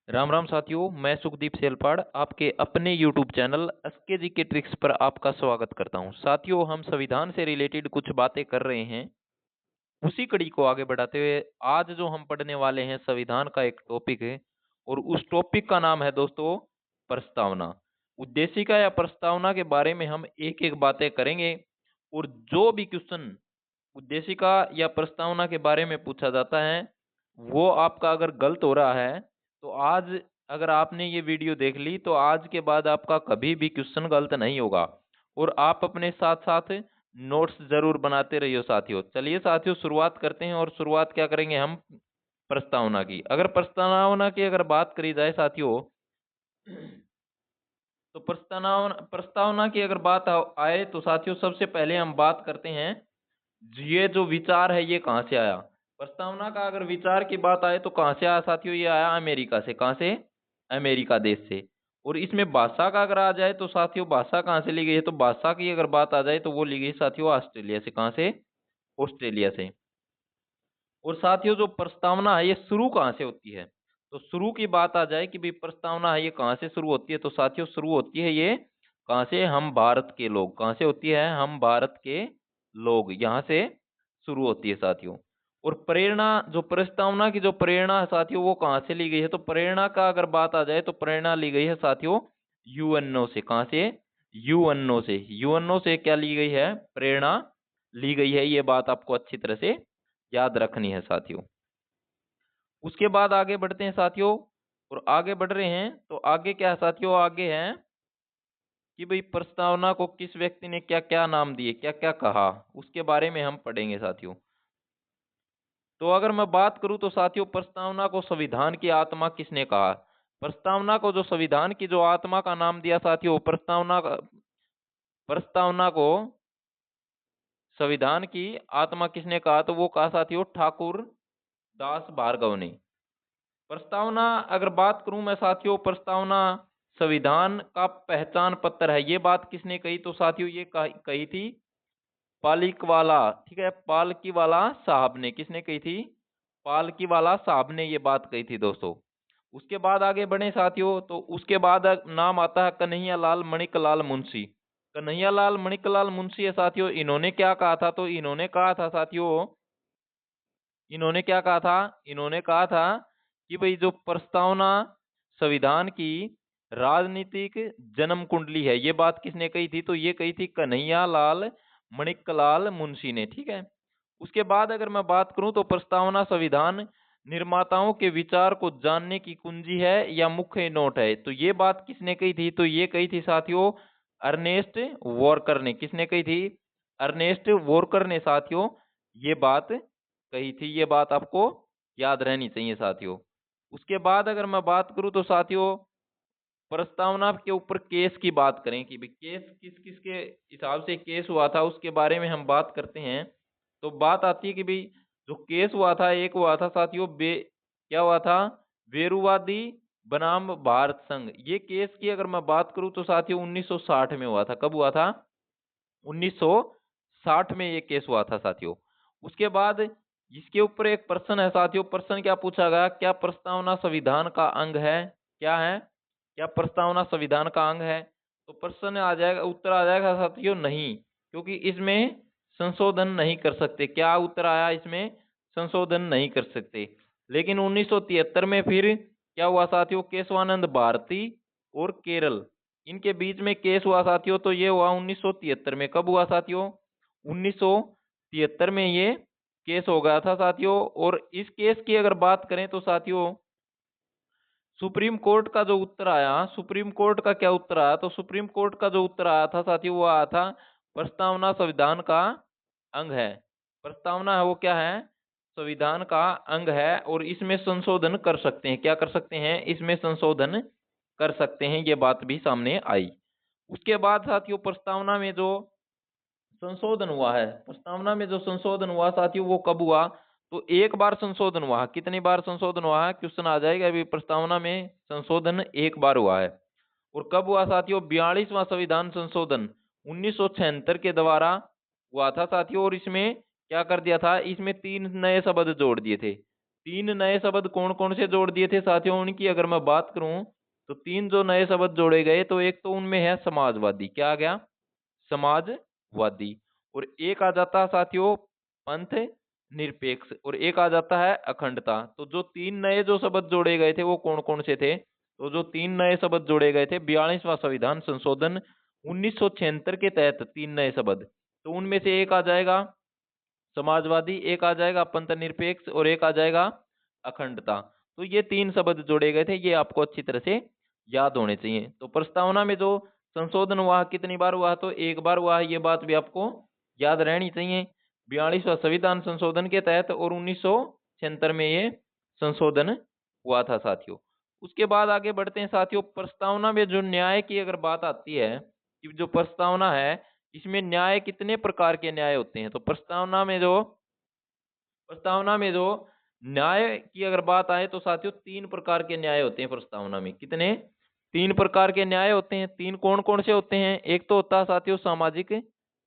राम राम साथियों, मैं सुखदीप सेलपाड़ आपके अपने YouTube चैनल एसके जी के ट्रिक्स पर आपका स्वागत करता हूं। साथियों, हम संविधान से रिलेटेड कुछ बातें कर रहे हैं। उसी कड़ी को आगे बढ़ाते हुए आज जो हम पढ़ने वाले हैं संविधान का एक टॉपिक है और उस टॉपिक का नाम है दोस्तों प्रस्तावना। उद्देशिका या प्रस्तावना के बारे में हम एक एक बातें करेंगे और जो भी क्वेश्चन उद्देशिका या प्रस्तावना के बारे में पूछा जाता है वो आपका अगर गलत हो रहा है तो आज अगर आपने ये वीडियो देख ली तो आज के बाद आपका कभी भी क्वेश्चन गलत नहीं होगा। और आप अपने साथ साथ नोट्स जरूर बनाते रहियो साथियों। चलिए साथियों, शुरुआत करते हैं और शुरुआत क्या करेंगे हम प्रस्तावना की। अगर प्रस्तावना की अगर बात करी जाए साथियों, तो प्रस्तावना प्रस्तावना की अगर बात आए तो साथियों सबसे पहले हम बात करते हैं ये जो विचार है ये कहाँ से आया। प्रस्तावना का अगर विचार की बात आए तो कहाँ से आया साथियों? ये आया अमेरिका से। कहाँ से? अमेरिका देश से। और इसमें भाषा का अगर आ जाए तो साथियों भाषा कहाँ से ली गई है? तो भाषा की अगर बात आ जाए तो वो ली गई साथियों ऑस्ट्रेलिया से। कहाँ से? ऑस्ट्रेलिया से। और साथियों जो प्रस्तावना है ये शुरू कहाँ से होती है? तो शुरू की बात आ जाए कि भाई प्रस्तावना है ये कहाँ से शुरू होती है, तो साथियों शुरू होती है ये कहाँ से? हम भारत के लोग। कहाँ से होती है? हम भारत के लोग, यहाँ से शुरू होती है साथियों। और प्रेरणा, जो प्रस्तावना की जो प्रेरणा है साथियों वो कहाँ से ली गई है? तो प्रेरणा का अगर बात आ जाए तो प्रेरणा ली गई है साथियों यूएनओ से। कहाँ से? यूएनओ से। यूएनओ से क्या ली गई है? प्रेरणा ली गई है। ये बात आपको अच्छी तरह से याद रखनी है साथियों। उसके बाद आगे बढ़ते हैं साथियों। और आगे बढ़ रहे हैं तो आगे क्या है साथियों? आगे है कि भाई प्रस्तावना को किस व्यक्ति ने क्या क्या नाम दिए, क्या क्या कहा, उसके बारे में हम पढ़ेंगे साथियों। तो अगर मैं बात करूं तो साथियों प्रस्तावना को संविधान की आत्मा किसने कहा? प्रस्तावना को जो संविधान की जो आत्मा का नाम दिया साथियों, प्रस्तावना को संविधान की आत्मा किसने कहा? तो वो कहा साथियों ठाकुर दास भार्गव ने। प्रस्तावना अगर बात करूं मैं साथियों, प्रस्तावना संविधान का पहचान पत्र है, ये बात किसने कही? तो साथियों ये कही थी पालिकवाला। ठीक है, पालकीवाला साहब ने। किसने कही थी? पालकीवाला साहब ने ये बात कही थी दोस्तों। उसके बाद आगे बढ़े साथियों तो उसके बाद नाम आता है कन्हैयालाल मणिकलाल मुंशी। कन्हैयालाल मणिकलाल मुंशी है साथियों। इन्होंने क्या कहा था? तो इन्होंने कहा था साथियों, इन्होंने क्या कहा था? इन्होंने कहा था कि भाई जो प्रस्तावना संविधान की राजनीतिक जन्म कुंडली है, ये बात किसने कही थी? तो ये कही थी कन्हैयालाल मणिकलाल मुंशी ने। ठीक है। उसके बाद अगर मैं बात करूं तो प्रस्तावना संविधान निर्माताओं के विचार को जानने की कुंजी है या मुख्य नोट है, तो ये बात किसने कही थी? तो ये कही थी साथियों अर्नेस्ट वॉरकर ने। किसने कही थी? अर्नेस्ट वॉरकर ने साथियों ये बात कही थी। ये बात आपको याद रहनी चाहिए साथियों। उसके बाद अगर मैं बात करूं तो साथियों प्रस्तावना के ऊपर केस की बात करें कि भाई केस किस किस के हिसाब से केस हुआ था, उसके बारे में हम बात करते हैं। तो बात आती है कि भाई जो केस हुआ था, एक हुआ था साथियों क्या हुआ था? वेरुवादी बनाम भारत संघ। ये केस की अगर मैं बात करूं तो साथियों 1960 में हुआ था। कब हुआ था? 1960 में ये केस हुआ था साथियों। उसके बाद इसके ऊपर एक प्रश्न है साथियों। प्रश्न क्या पूछा गया? क्या प्रस्तावना संविधान का अंग है? क्या है? क्या प्रस्तावना संविधान का अंग है? तो प्रश्न आ जाएगा, उत्तर आ जाएगा साथियों नहीं, क्योंकि इसमें संशोधन नहीं कर सकते। क्या उत्तर आया? इसमें संशोधन नहीं कर सकते। लेकिन 1973 में फिर क्या हुआ साथियों? केशवानंद भारती और केरल, इनके बीच में केस हुआ साथियों। तो ये हुआ 1973 में। कब हुआ साथियों? 1973 में ये केस हो गया था साथियों। और इस केस की अगर बात करें तो साथियों सुप्रीम कोर्ट का जो उत्तर आया, सुप्रीम कोर्ट का क्या उत्तर आया? तो सुप्रीम कोर्ट का जो उत्तर आया था साथियों वो आया था प्रस्तावना संविधान का अंग है। प्रस्तावना है वो क्या है? संविधान का अंग है और इसमें संशोधन कर सकते हैं। क्या कर सकते हैं? इसमें संशोधन कर सकते हैं। ये बात भी सामने आई। उसके बाद साथियों प्रस्तावना में जो संशोधन हुआ है, प्रस्तावना में जो संशोधन हुआ साथियों वो कब हुआ? तो एक बार संशोधन हुआ है। कितनी बार संशोधन हुआ है? क्वेश्चन आ जाएगा अभी। प्रस्तावना में संशोधन एक बार हुआ है। और कब हुआ साथियों? 42वां संविधान संशोधन 1976 के द्वारा हुआ था साथियों। और इसमें क्या कर दिया था? इसमें 3 नए शब्द जोड़ दिए थे। 3 नए शब्द कौन कौन से जोड़ दिए थे साथियों, उनकी अगर मैं बात करूं तो 3 जो नए शब्द जोड़े गए तो एक तो उनमें है समाजवादी, क्या आ गया, समाजवादी। और एक आ जाता है साथियों पंथ निरपेक्ष, और एक आ जाता है अखंडता। तो जो 3 नए जो शब्द जोड़े गए थे वो कौन कौन से थे, तो जो 3 नए शब्द जोड़े गए थे 42वां संविधान संशोधन 1976 के तहत 3 नए शब्द, तो उनमें से एक आ जाएगा समाजवादी, एक आ जाएगा पंथ निरपेक्ष, और एक आ जाएगा अखंडता। तो ये 3 शब्द जोड़े गए थे, ये आपको अच्छी तरह से याद होने चाहिए। तो प्रस्तावना में जो संशोधन हुआ कितनी बार हुआ, तो एक बार हुआ, ये बात भी आपको याद रहनी चाहिए। 42वां संविधान संशोधन के तहत और 1976 में ये संशोधन हुआ था साथियों। उसके बाद आगे बढ़ते हैं साथियों। प्रस्तावना में जो न्याय की अगर बात आती है कि जो प्रस्तावना है इसमें न्याय कितने प्रकार के न्याय होते हैं, तो प्रस्तावना में जो न्याय की अगर बात आए तो साथियों 3 प्रकार के न्याय होते हैं प्रस्तावना में। कितने, 3 प्रकार के न्याय होते हैं। 3 कौन कौन से होते हैं, एक तो होता है साथियों सामाजिक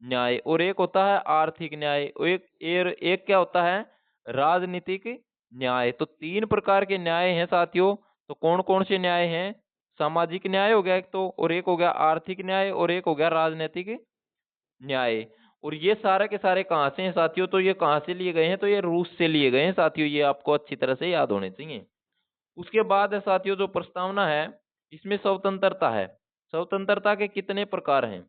न्याय, और एक होता है आर्थिक न्याय, और एक क्या होता है, राजनीतिक न्याय। तो 3 प्रकार के न्याय हैं साथियों। तो कौन कौन से न्याय हैं, सामाजिक न्याय हो गया एक तो, और एक हो गया आर्थिक न्याय, और एक हो गया राजनीतिक न्याय। और ये सारे के सारे कहाँ से हैं साथियों, तो ये कहाँ से लिए गए हैं, तो ये रूस से लिए गए हैं साथियों, ये आपको अच्छी तरह से याद होने चाहिए। उसके बाद है साथियों जो प्रस्तावना है इसमें स्वतंत्रता है। स्वतंत्रता के कितने प्रकार हैं,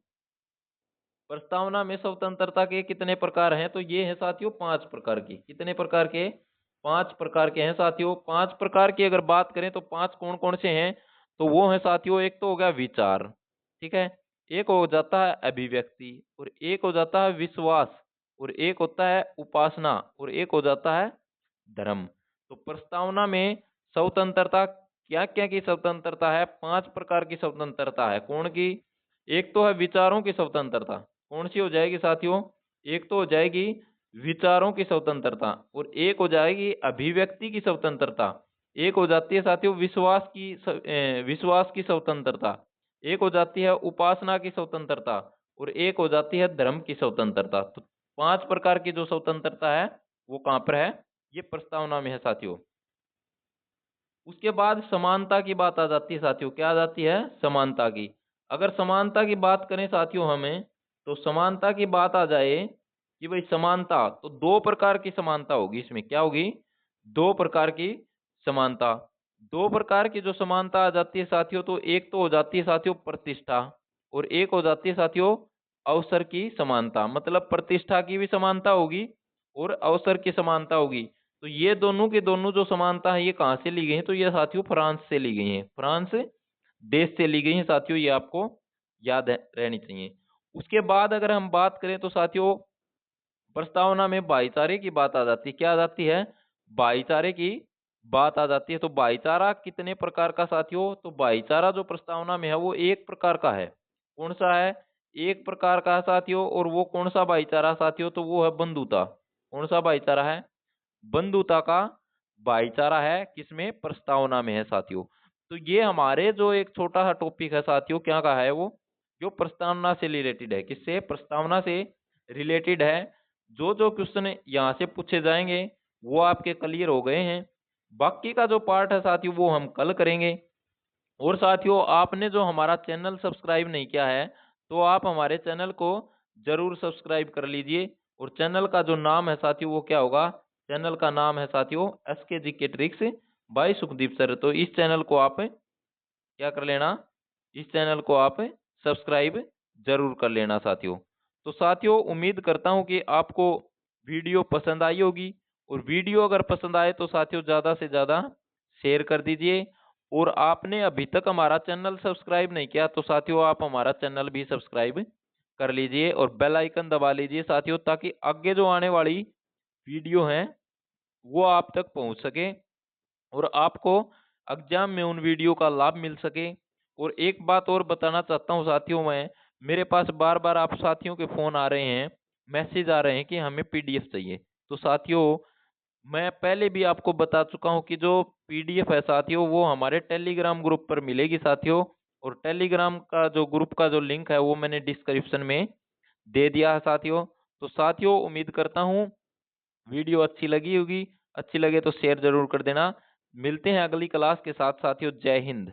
प्रस्तावना में स्वतंत्रता के कितने प्रकार हैं, तो ये है साथियों 5 प्रकार के। कितने प्रकार के, 5 प्रकार के हैं साथियों। 5 प्रकार की अगर बात करें तो 5 कौन कौन से हैं, तो वो है साथियों, एक तो हो गया विचार, ठीक है, एक हो जाता है अभिव्यक्ति, और एक हो जाता है विश्वास, और एक होता है उपासना, और एक हो जाता है धर्म। तो प्रस्तावना में स्वतंत्रता क्या क्या की स्वतंत्रता है, 5 प्रकार की स्वतंत्रता है। कौन की, एक तो है विचारों की स्वतंत्रता, कौन सी हो जाएगी साथियों, एक तो हो जाएगी विचारों की स्वतंत्रता, और एक हो जाएगी अभिव्यक्ति की स्वतंत्रता, एक हो जाती है साथियों विश्वास की स्वतंत्रता, एक हो जाती है उपासना की स्वतंत्रता, और एक हो जाती है धर्म की स्वतंत्रता। तो 5 प्रकार की जो स्वतंत्रता है वो कहाँ पर है, ये प्रस्तावना में है साथियों। उसके बाद समानता की बात आ जाती है साथियों, क्या आ जाती है, समानता की। अगर समानता की बात करें साथियों हमें, तो समानता की बात आ जाए कि भाई समानता, तो 2 प्रकार की समानता होगी इसमें, क्या होगी, 2 प्रकार की समानता। 2 प्रकार की जो समानता आ जाती है साथियों, तो एक तो हो जाती है साथियों प्रतिष्ठा, और एक हो जाती है साथियों अवसर की समानता। मतलब प्रतिष्ठा की भी समानता होगी और अवसर की समानता होगी। तो ये दोनों के दोनों जो समानता है ये कहाँ से ली गई है, तो ये साथियों फ्रांस से ली गई है, फ्रांस देश से ली गई है साथियों, ये आपको याद रहनी चाहिए। उसके बाद अगर हम बात करें तो साथियों प्रस्तावना में भाईचारे की बात आ जाती है, क्या आ जाती है, भाईचारे की बात आ जाती है। तो भाईचारा कितने प्रकार का साथियों, तो भाईचारा जो प्रस्तावना में है वो एक प्रकार का है। कौन सा है, एक प्रकार का है साथियों, और वो कौन सा भाईचारा साथियों, तो वो है बंधुता। कौन सा भाईचारा है, बंधुता का भाईचारा है, किसमें, प्रस्तावना में है साथियों। तो ये हमारे जो एक छोटा सा टॉपिक है साथियों, क्या का है वो, जो प्रस्तावना से रिलेटेड है, किससे, प्रस्तावना से रिलेटेड है। जो जो क्वेश्चन यहाँ से पूछे जाएंगे वो आपके क्लियर हो गए हैं। बाकी का जो पार्ट है साथियों वो हम कल करेंगे। और साथियों आपने जो हमारा चैनल सब्सक्राइब नहीं किया है तो आप हमारे चैनल को जरूर सब्सक्राइब कर लीजिए। और चैनल का जो नाम है साथियों वो क्या होगा, चैनल का नाम है साथियों SK GK tricks by Sukhdeep sir. तो इस चैनल को आप क्या कर लेना, इस चैनल को आप सब्सक्राइब जरूर कर लेना साथियों। तो साथियों उम्मीद करता हूं कि आपको वीडियो पसंद आई होगी, और वीडियो अगर पसंद आए तो साथियों ज़्यादा से ज़्यादा शेयर कर दीजिए। और आपने अभी तक हमारा चैनल सब्सक्राइब नहीं किया तो साथियों आप हमारा चैनल भी सब्सक्राइब कर लीजिए और बेल आइकन दबा लीजिए साथियों, ताकि आगे जो आने वाली वीडियो हैं वो आप तक पहुंच सके और आपको एग्जाम में उन वीडियो का लाभ मिल सके। और एक बात और बताना चाहता हूँ साथियों, मैं मेरे पास बार बार आप साथियों के फ़ोन आ रहे हैं, मैसेज आ रहे हैं कि हमें पीडीएफ चाहिए। तो साथियों मैं पहले भी आपको बता चुका हूँ कि जो पीडीएफ है साथियों वो हमारे टेलीग्राम ग्रुप पर मिलेगी साथियों। और टेलीग्राम का जो ग्रुप का जो लिंक है वो मैंने डिस्क्रिप्शन में दे दिया है साथियों। तो साथियों उम्मीद करता हूँ वीडियो अच्छी लगी होगी। अच्छी लगे तो शेयर जरूर कर देना। मिलते हैं अगली क्लास के साथ साथियों। जय हिंद।